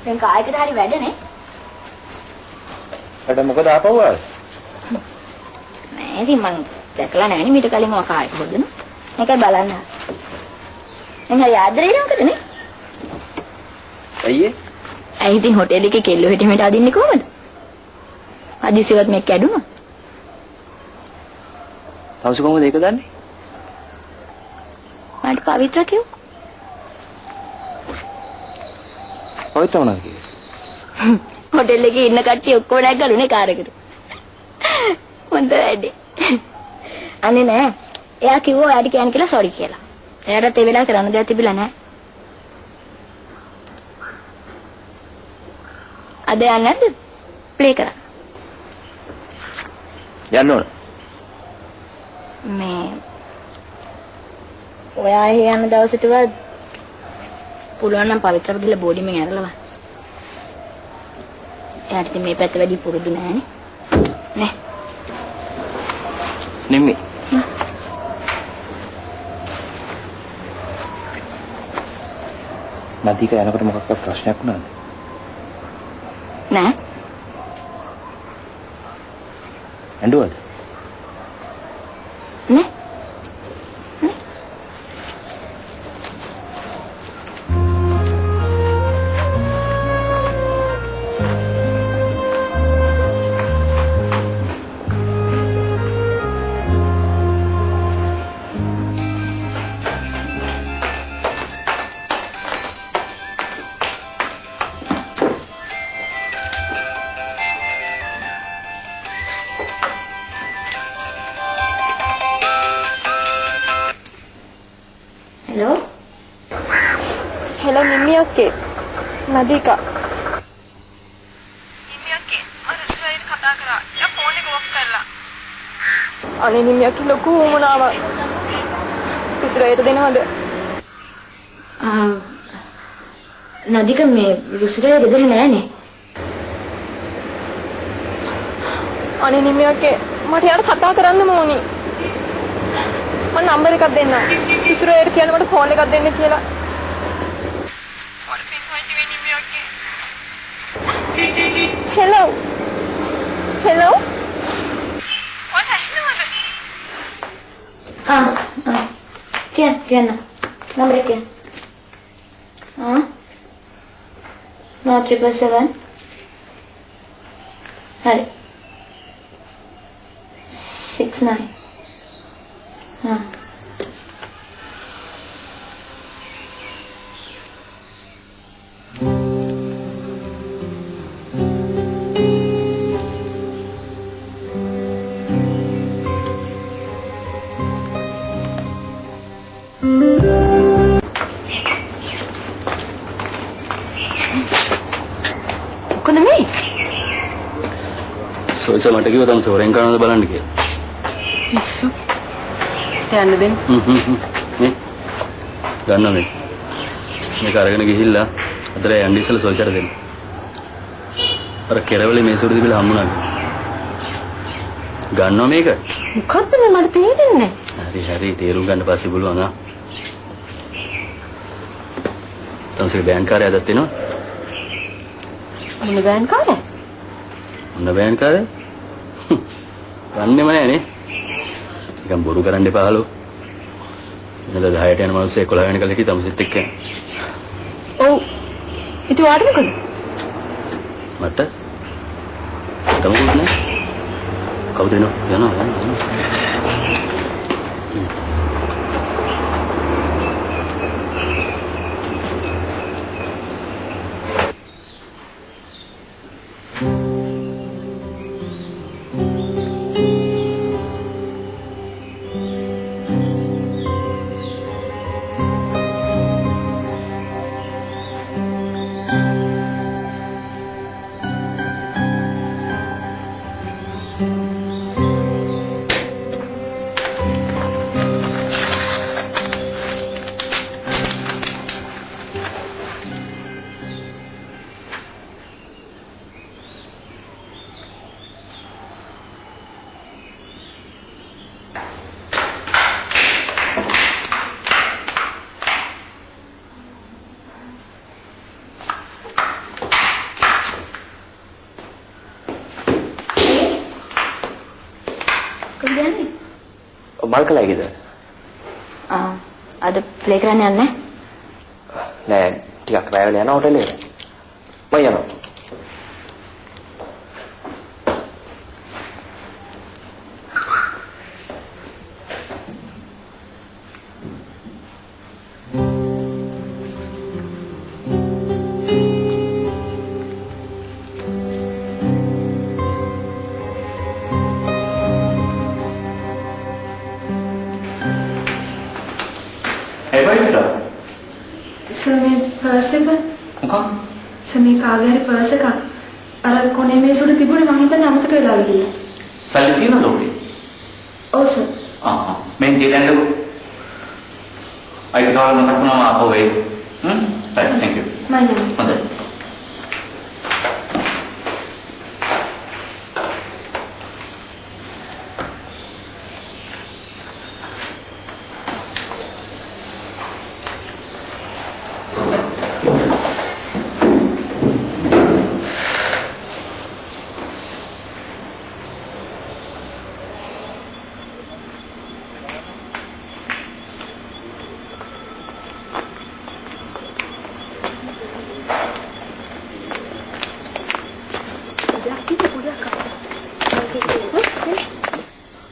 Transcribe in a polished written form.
දැන් කායකට හරි වැඩනේ. වැඩ මොකද ආපහු ආවේ? නෑ ඉතින් මං දැකලා නෑනේ මීට කලින් ඔය කායක හොදන. මේකයි බලන්න. දැන් හරි ආදරේ නේද? ඇයි ඒ? ඇයි ඉතින් හොටෙල් එකේ කෙල්ලෝ හිටි මෙට අදින්නේ කොහමද? අදිසිවත් මේක කැඩුණා. තවස කොහොමද ඒක දන්නේ? මට පවිත්‍ර කිව්වා. පවිත්‍ර මොනවද කිව්වේ? හොටෙල් එකේ ඉන්න කට්ටිය ඔක්කොම නැගගලුනේ කාර් එකට. හොඳ වැඩේ. අනේ නෑ. එයා කිව්වා ඔයාට කියන්න කියලා සෝරි කියලා. එයාට ඒ වෙලාව කරන්න දෙයක් තිබිලා නෑ. අද යන්නේ නැද්ද? ප්ලේ කරා. යන්න ඕන. මේ ඔයා යන දවසටවත් පුළුවන් නම් පවිත්‍රව ගිහලා බෝඩිමෙන් ඇරලවා. එයාට ඉතින් මේ පැත්ත වැඩි පුරුදු නෑනේ. නේ. නිම්මි. නදීක යනකොට මොකක්ද ප්‍රශ්නයක් වුණාද? නෑ. ඇඬුවද? නේ. Hello? Hello, Mimi okay. Nadika. Mimi okay. මම රුසිරායින් කතා කරා. යා ෆෝන් එක ඔෆ් කරලා. අනේ Mimi okay ලොකු වුණාම. රුසිරායට දෙනවද? නදික මේ රුසිරේ ගෙදර නෑනේ. අනේ Mimi okay මට යාට කතා කරන්න ඕනි. මම නම්බර් එකක් දෙන්නම්. රුසිරායට කියන්න මට ෆෝන් එකක් දෙන්න කියලා. ඔයාලා පින් හොයිටි වෙන්නේ Mimi okay. Hello. Hello. ඔයාලා ඇහෙනවද? කියන්න. නම්බර එක කියන්න. 977 හරි 69 මොකද මේ? සෝයිස මට කිව්වා තම සෝරෙන් කරනවද බලන්න කියලා. පිස්සු. යන්න දෙන්න. නේ. ගන්න මේ. මේක අරගෙන ගිහිල්ලා අදලා යන්න ඉස්සලා සෝයිසට දෙන්න. අර කෙරවලේ මේ සුදු දිවිල හම්බුණා. ගන්නවා මේක. මොකද්ද මේ මට තේරෙන්නේ නැහැ. හරි තේරුම් ගන්න පස්සේ බලුවා නා. තවසේ බෑන් කාර්යය අදත් එනවා. මොන බෑන් කාරේ? මොන බෑන් කාර්යය? ගන්නෙම නෑ නේ. නිකන් බොරු කරන්න එපාලු. එනද 10ට යන මිනිස්සු 11 වෙනකල් හිටිය තමසිත් එක්ක යන. ඔව්. ඉතින් වාට මොකද? මට තමකුත් නෑ. කවුද යනවා? මල්කලා ගියද? අද ප්ලේ කරන්න යන්නේ නෑ ටිකක් රැ වෙලා යනවා හොටෙල් එකට. මම යනවා. සර් මේ පර්ස් එක මොකක්ද? සර් මේ කාගේ හරි පර්ස් එක අර කොනේ මේසෙ උඩ තිබුණේ මං හිතන්නේ අමතක වෙලා ගියා. සල්ලි තියනවද ඔබේ? ඔව් සර්. මෙන් දෙලන්නකො. අයිතිකාරව මතක් වුණාම ආපහු වෙයි. හ්ම්? right, thank you. මම යනවා. හොඳයි.